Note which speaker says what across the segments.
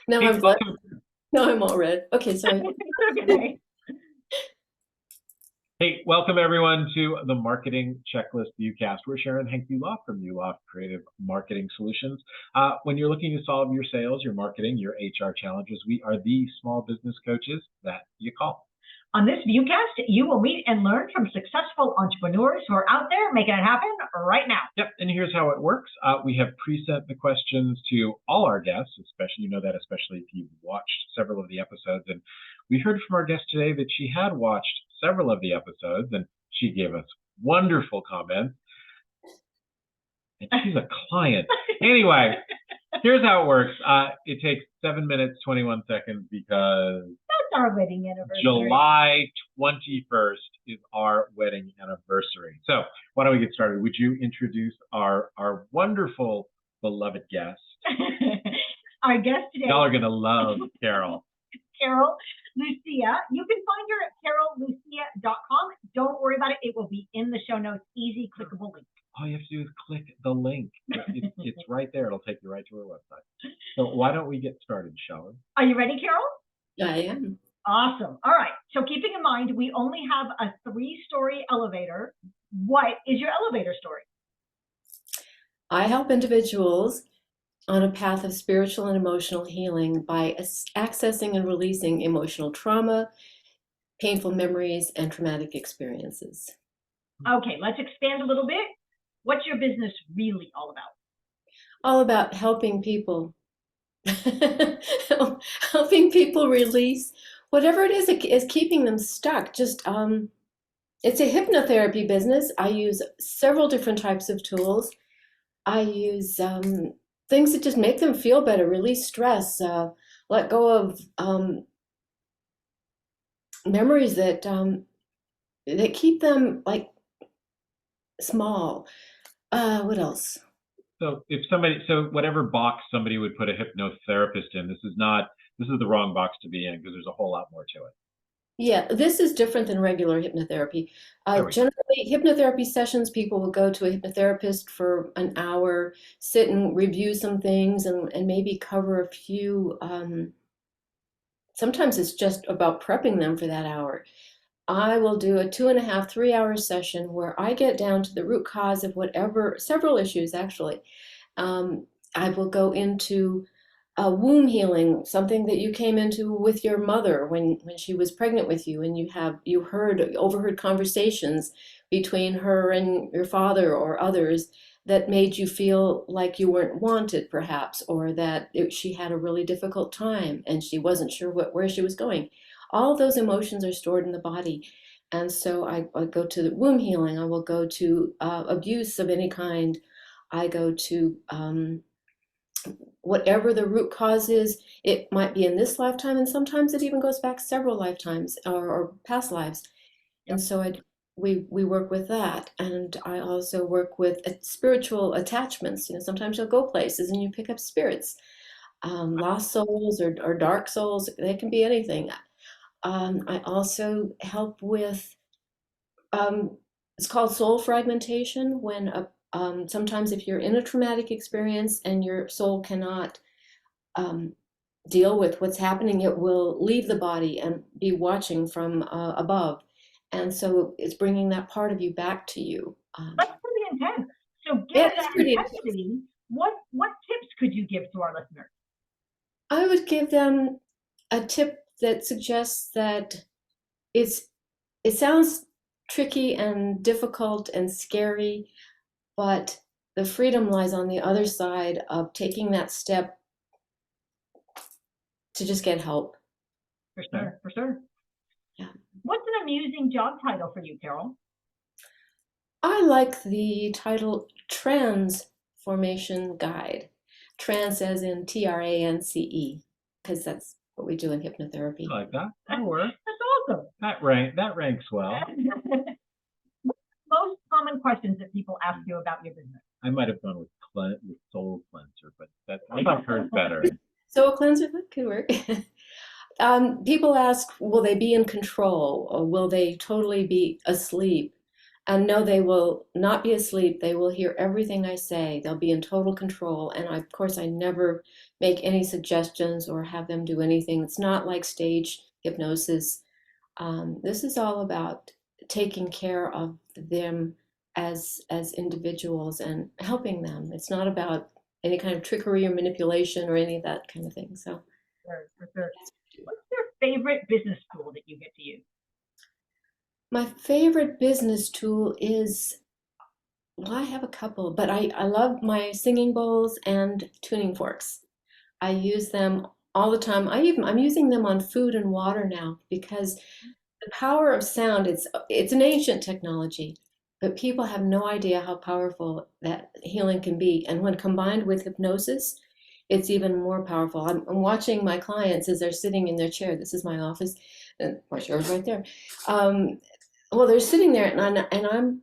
Speaker 1: Now
Speaker 2: Hey,
Speaker 1: I'm
Speaker 2: welcome.
Speaker 1: now I'm all red. Okay, sorry.
Speaker 3: Okay.
Speaker 2: Hey, welcome everyone to the Marketing Checklist ViewCast. We're Sharon Hank Yuloff from Yuloff Creative Marketing Solutions. When you're looking to solve your sales, your marketing, your HR challenges, we are the small business coaches that you call.
Speaker 3: On this ViewCast, you will meet and learn from successful entrepreneurs who are out there making it happen right now.
Speaker 2: Yep, and here's how it works. We have preset the questions to all our guests, especially if you've watched several of the episodes. And we heard from our guest today that she had watched several of the episodes, and she gave us wonderful comments. And she's a client. Anyway, here's how it works. It takes 7 minutes, 21 seconds because
Speaker 3: That's our wedding anniversary.
Speaker 2: July 21st is our wedding anniversary. So why don't we get started? Would you introduce our wonderful, beloved guest?
Speaker 3: Our guest today.
Speaker 2: Y'all are going to love Carol.
Speaker 3: Carol Lucia. You can find her at carollucia.com. Don't worry about it. It will be in the show notes. Easy, clickable link.
Speaker 2: All you have to do is click the link. It's right there. It'll take you right to our website. So why don't we get started, shall we?
Speaker 3: Are you ready, Carol?
Speaker 1: I am.
Speaker 3: Awesome. All right. So keeping in mind, we only have a 3-story elevator. What is your elevator story?
Speaker 1: I help individuals on a path of spiritual and emotional healing by accessing and releasing emotional trauma, painful memories, and traumatic experiences.
Speaker 3: Okay, let's expand a little bit. What's your business really all about?
Speaker 1: All about helping people. Helping people release whatever it is keeping them stuck. Just it's a hypnotherapy business. I use several different types of tools. I use things that just make them feel better, release stress, let go of memories that keep them like small. What else?
Speaker 2: So whatever box somebody would put a hypnotherapist in, this is the wrong box to be in because there's a whole lot more to it.
Speaker 1: Yeah, this is different than regular hypnotherapy. Generally, hypnotherapy sessions, people will go to a hypnotherapist for an hour, sit and review some things, and maybe cover a few. Sometimes it's just about prepping them for that hour. I will do a 2.5, 3 hour session where I get down to the root cause of several issues actually. I will go into womb healing, something that you came into with your mother when she was pregnant with you, and you overheard conversations between her and your father or others that made you feel like you weren't wanted, perhaps, or that she had a really difficult time and she wasn't sure where she was going. All of those emotions are stored in the body. And so I go to the womb healing. I will go to abuse of any kind. I go to whatever the root cause is. It might be in this lifetime, and sometimes it even goes back several lifetimes or past lives. And so we work with that. And I also work with spiritual attachments. Sometimes you'll go places and you pick up spirits, lost souls or dark souls. They can be anything. I also help with, it's called soul fragmentation, when sometimes if you're in a traumatic experience and your soul cannot deal with what's happening, it will leave the body and be watching from above. And so it's bringing that part of you back to you.
Speaker 3: That's pretty intense. So given that intensity, what tips could you give to our listeners?
Speaker 1: I would give them a tip that suggests that it sounds tricky and difficult and scary, but the freedom lies on the other side of taking that step to just get help.
Speaker 3: For sure.
Speaker 1: Yeah.
Speaker 3: What's an amusing job title for you, Carol?
Speaker 1: I like the title Transformation Guide. Trance as in TRANCE, because that's what we do in hypnotherapy.
Speaker 2: I like that. That'll work.
Speaker 3: That's awesome.
Speaker 2: That ranks well.
Speaker 3: Most common questions that people ask you about your business?
Speaker 2: I might have gone with soul cleanser, but I thought hers better.
Speaker 1: Soul cleanser, that could work. People ask, will they be in control, or will they totally be asleep? And no, they will not be asleep. They will hear everything I say. They'll be in total control. And of course, I never make any suggestions or have them do anything. It's not like stage hypnosis. This is all about taking care of them as individuals and helping them. It's not about any kind of trickery or manipulation or any of that kind of thing. So,
Speaker 3: For sure. What's your favorite business tool that you get to use?
Speaker 1: my favorite business tool is, well, I have a couple, but I love my singing bowls and tuning forks. I use them all the time. I'm using them on food and water now because the power of sound, it's an ancient technology, but people have no idea how powerful that healing can be. And when combined with hypnosis, it's even more powerful. I'm watching my clients as they're sitting in their chair. This is my office, and my chair is right there. Um, well, they're sitting there, and I'm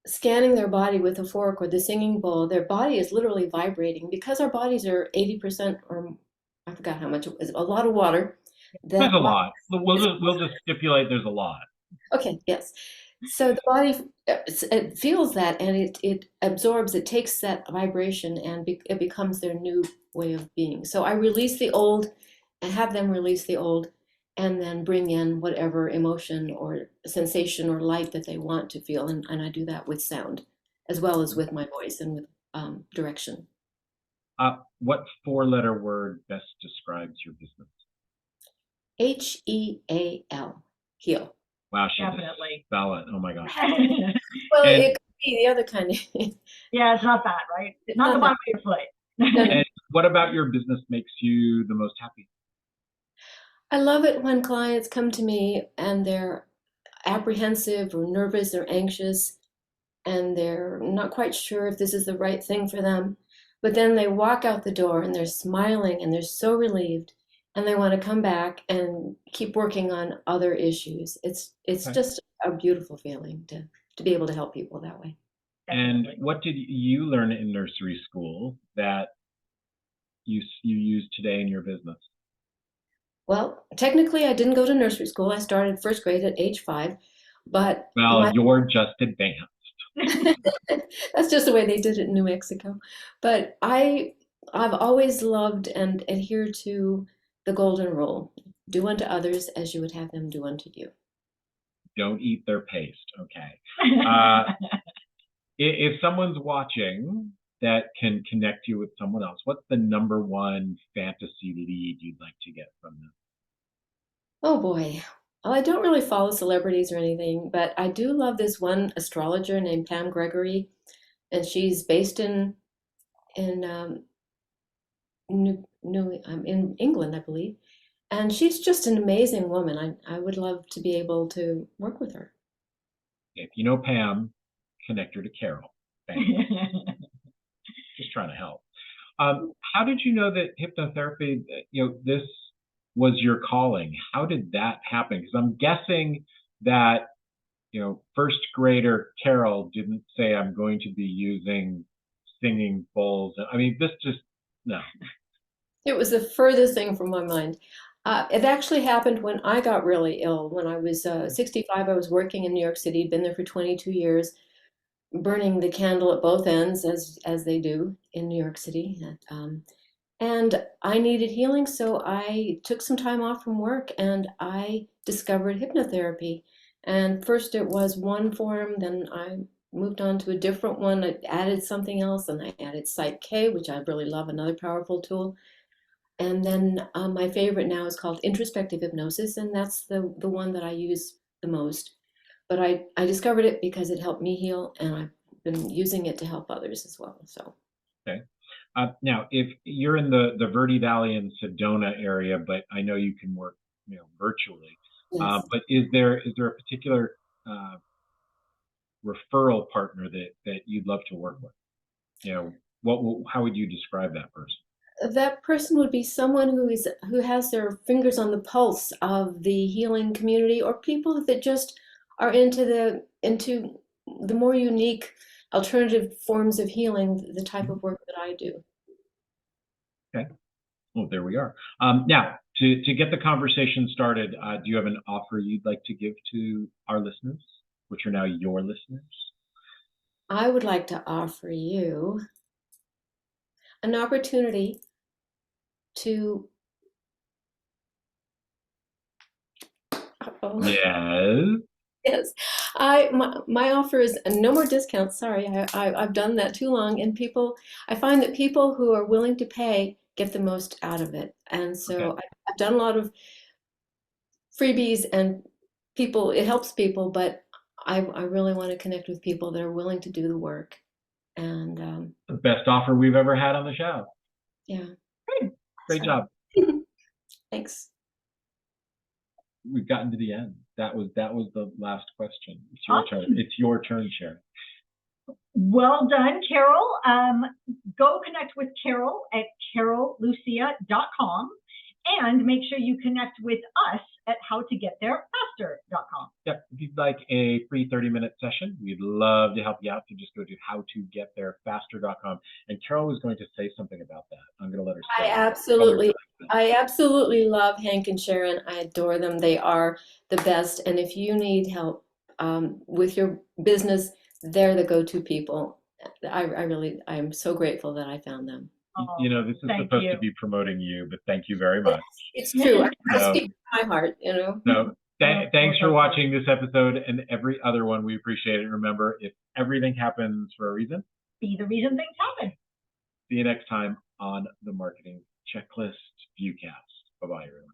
Speaker 1: scanning their body with a fork or the singing bowl. Their body is literally vibrating because our bodies are 80%, or I forgot how much, is a lot of water.
Speaker 2: There's
Speaker 1: That
Speaker 2: a lot. We'll just stipulate there's a lot.
Speaker 1: Okay, yes. So the body it feels that, and it absorbs, it takes that vibration, and it becomes their new way of being. So I release the old and have them release the old, and then bring in whatever emotion or sensation or light that they want to feel. And I do that with sound as well as with my voice and with direction.
Speaker 2: What four-letter word best describes your business?
Speaker 1: HEAL, heal.
Speaker 2: Wow, she just
Speaker 3: Definitely.
Speaker 2: spell it. Oh my gosh.
Speaker 1: Well,
Speaker 2: And
Speaker 1: it could be the other kind of.
Speaker 3: Yeah, it's not that, right?
Speaker 1: It's
Speaker 3: Not the
Speaker 1: not
Speaker 3: bottom of your foot.
Speaker 1: No, no.
Speaker 2: and what about your business makes you the most happy?
Speaker 1: I love it when clients come to me and they're apprehensive or nervous or anxious, and they're not quite sure if this is the right thing for them. But then they walk out the door and they're smiling and they're so relieved, and they want to come back and keep working on other issues. It's
Speaker 2: Okay.
Speaker 1: just a beautiful feeling to be able to help people that way.
Speaker 2: And
Speaker 3: Definitely.
Speaker 2: what did you learn in nursery school that you use today in your business?
Speaker 1: Well, technically, I didn't go to nursery school. I started first grade at age 5, but
Speaker 2: Well,
Speaker 1: my
Speaker 2: you're just advanced.
Speaker 1: that's just the way they did it in New Mexico. But I've always loved and adhered to the golden rule. Do unto others as you would have them do unto you.
Speaker 2: Don't eat their paste. Okay. Uh, if someone's watching that can connect you with someone else, what's the number one fantasy lead you'd like to get from them?
Speaker 1: Oh boy. Well, I don't really follow celebrities or anything, but I do love this one astrologer named Pam Gregory, and she's based in in England, I believe. And she's just an amazing woman. I would love to be able to work with her.
Speaker 2: If you know Pam, connect her to Carol. Thank you. Just trying to help. How did you know that hypnotherapy, this was your calling? How did that happen? Because I'm guessing that, first grader Carol didn't say, I'm going to be using singing bowls. I mean, this just, no.
Speaker 1: It was the furthest thing from my mind. It actually happened when I got really ill. When I was 65, I was working in New York City, been there for 22 years, burning the candle at both ends, as they do in New York City. And I needed healing, so I took some time off from work and I discovered hypnotherapy. And first it was one form, then I moved on to a different one. I added something else, and I added Psych K, which I really love, another powerful tool. And then my favorite now is called introspective hypnosis, and that's the one that I use the most. But I discovered it because it helped me heal, and I've been using it to help others as well. So
Speaker 2: Okay. Now, if you're in the Verde Valley and Sedona area, but I know you can work, virtually.
Speaker 1: yes,
Speaker 2: But is there a particular referral partner that you'd love to work with? How would you describe that person?
Speaker 1: that person would be someone who has their fingers on the pulse of the healing community, or people that just are into the more unique alternative forms of healing, the type
Speaker 2: Mhm.
Speaker 1: of work that I do.
Speaker 2: Okay. Well, there we are. Now, to get the conversation started, do you have an offer you'd like to give to our listeners? which are now your listeners?
Speaker 1: I would like to offer you an opportunity to. Uh-oh.
Speaker 2: Yes.
Speaker 1: Yes, my offer is no more discounts. Sorry, I've done that too long, and I find that people who are willing to pay get the most out of it. And so
Speaker 2: Okay.
Speaker 1: I've done a lot of freebies, and it helps people, but I really want to connect with people that are willing to do the work. And
Speaker 2: The best offer we've ever had on the show.
Speaker 1: yeah,
Speaker 2: Great
Speaker 1: so
Speaker 2: job.
Speaker 1: thanks.
Speaker 2: We've gotten to the end. That was the last question. It's your turn.
Speaker 3: Awesome.
Speaker 2: It's your turn, Sharon.
Speaker 3: Well done, Carol. Go connect with Carol at carollucia.com and make sure you connect with us at howtogetttherefaster.com.
Speaker 2: Yep. If you'd like a free 30-minute session, we'd love to help you out. So just go to howtogetttherefaster.com. And Carol was going to say something about that. I'm going to let her say it.
Speaker 1: I absolutely love Hank and Sharon. I adore them. They are the best. And if you need help with your business, they're the go-to people. I'm so grateful that I found them.
Speaker 2: You know, this is supposed to be promoting you, but thank you very much.
Speaker 1: It's true. I speak from my heart, you know.
Speaker 2: No, thanks for watching this episode and every other one. We appreciate it. Remember, if everything happens for a reason,
Speaker 3: be the reason things happen.
Speaker 2: See you next time on the Marketing Checklist ViewCast. Bye-bye, everyone.